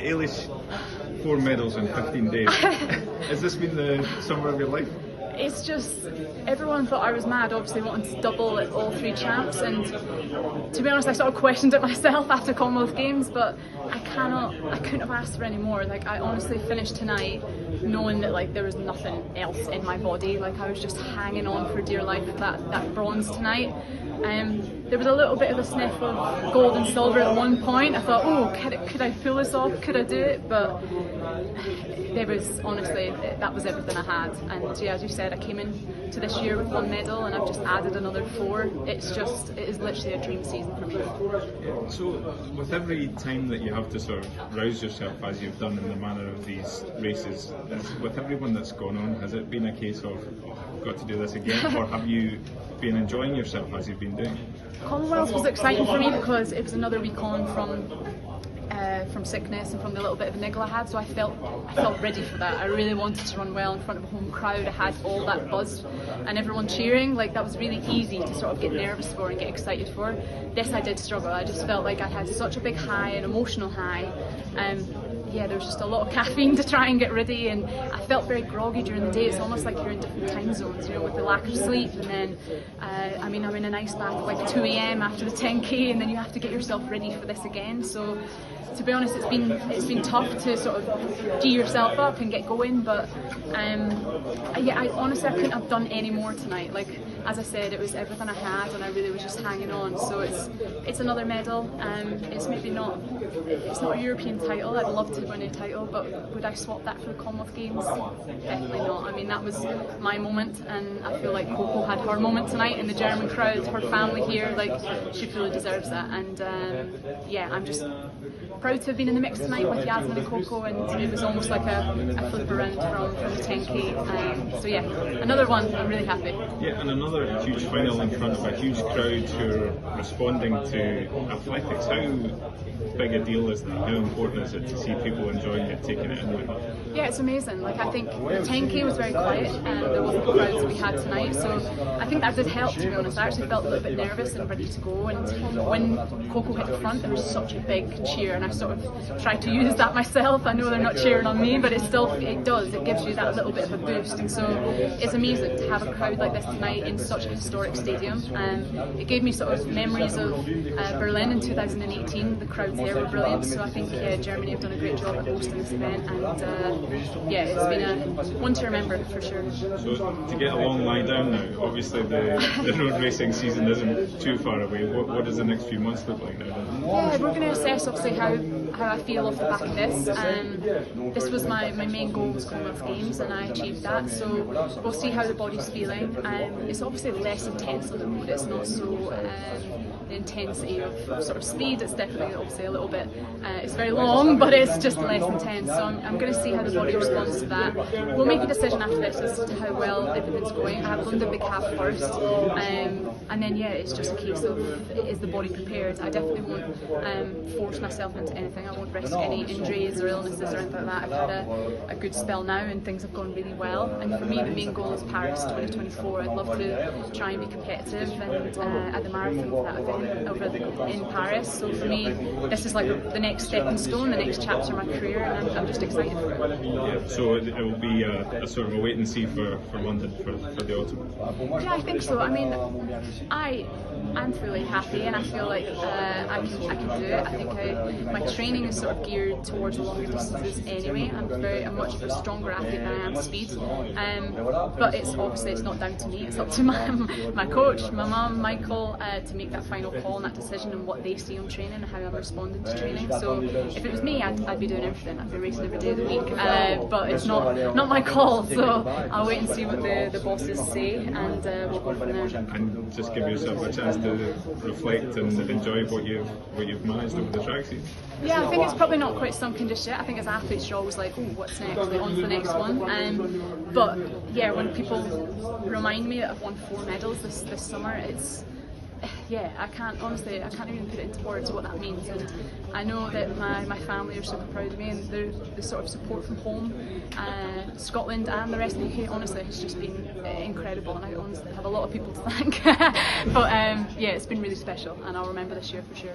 Eilish, 4 medals in 15 days. Has this been the summer of your life? It's just, everyone thought I was mad, obviously wanting to double at all 3 champs, and to be honest I sort of questioned it myself after Commonwealth Games, but I couldn't have asked for any more. Like, I honestly finished tonight knowing that like there was nothing else in my body. Like, I was just hanging on for dear life for that bronze tonight. There was a little bit of a sniff of gold and silver at one point. I thought, oh, could I pull this off? Could I do it? But there was, honestly, that was everything I had. And yeah, as you said, I came in to this year with 1 medal and I've just added another 4. It is literally a dream season for me. So with every time that you have to sort of rouse yourself, as you've done in the manner of these races, with everyone that's gone on, has it been a case of, oh, I've got to do this again, or have you been enjoying yourself as you've been doing? Commonwealth was exciting for me because it was another week on from sickness and from the little bit of a niggle I had, so I felt ready for that. I really wanted to run well in front of a home crowd. I had all that buzz and everyone cheering. Like, that was really easy to sort of get nervous for and get excited for. This I did struggle. I just felt like I had such a big high, an emotional high. Yeah, there was just a lot of caffeine to try and get ready, and I felt very groggy during the day. It's almost like you're in different time zones, you know, with the lack of sleep. And then, I'm in an ice bath at like 2 AM after the 10k, and then you have to get yourself ready for this again. So, to be honest, it's been tough to sort of gee yourself up and get going. But yeah, I honestly couldn't have done any more tonight. Like, as I said, it was everything I had, and I really was just hanging on. So it's another medal. It's not a European title. I'd love to win a title, but would I swap that for the Commonwealth Games? Definitely not. I mean, that was my moment, and I feel like Coco had her moment tonight in the German crowd. Her family here, like, she fully deserves that. And yeah, I'm just proud to have been in the mix tonight with Yasmin and Coco, and it was almost like a flip around from the 10k. So yeah, another one. I'm really happy. Yeah, and another huge final in front of a huge crowd who are responding to athletics. How big a deal is that? How important is it to see people enjoying it, taking it in with them? Yeah, it's amazing. Like, I think the 10k was very quiet and there wasn't the crowds that we had tonight, so I think that did help, to be honest. I actually felt a little bit nervous and ready to go, and when Coco hit the front there was such a big cheer, and I sort of tried to use that myself. I know they're not cheering on me, but it gives you that little bit of a boost, and so it's amazing to have a crowd like this tonight in such a historic stadium. It gave me sort of memories of Berlin in 2018. The crowds there were brilliant, so I think Germany have done a great job at hosting this event, and yeah, it's been a one to remember for sure. So to get a long lie down now, obviously the road racing season isn't too far away. What does the next few months look like now? Yeah, we're going to assess obviously how I feel off the back of this. This was my main goal, was Commonwealth Games, and I achieved that, so we'll see how the body's feeling. It's obviously less intense on the road. It's not so the intensity of sort of speed. It's definitely obviously a little bit, it's very long, but it's just less intense, so I'm going to see how the body responds to that. We'll make a decision after this as to how well everything's going. I have London Big Half first, and then yeah, it's just a case of, is the body prepared? I definitely won't force myself into anything. I won't risk any injuries or illnesses or anything like that. I've had a good spell now and things have gone really well, and for me the main goal is Paris 2024. I'd love to try and be competitive and at the marathon for that event in Paris. So for me, this is like the next stepping stone, the next chapter of my career, and I'm just excited for it. Yeah, so it will be a sort of a wait and see for London for the autumn. Yeah, I think so. I mean, I'm fully happy, and I feel like I can do it. I think my training is sort of geared towards longer distances anyway. I'm much of a stronger athlete than I am speed. But it's not down to me. It's up to my coach, my mum, Michael, to make that final call and that decision and what they see on training and how I'm responding to training. So if it was me, I'd be doing everything. I'd be racing every day of the week. But it's not my call. So I'll wait and see what the bosses say, and we'll go from there. And just give yourself a chance to reflect and enjoy what you've managed over the track season. Yeah, I think it's probably not quite sunk in just yet. I think as athletes you're always like, oh, what's next? Like, on to the next one. But yeah, when people remind me that I've won 4 medals this summer, it's, yeah, I can't even put it into words what that means. And I know that my family are super proud of me, and the sort of support from home, Scotland and the rest of the UK, honestly, has just been incredible, and I honestly have a lot of people to thank. But yeah, it's been really special, and I'll remember this year for sure.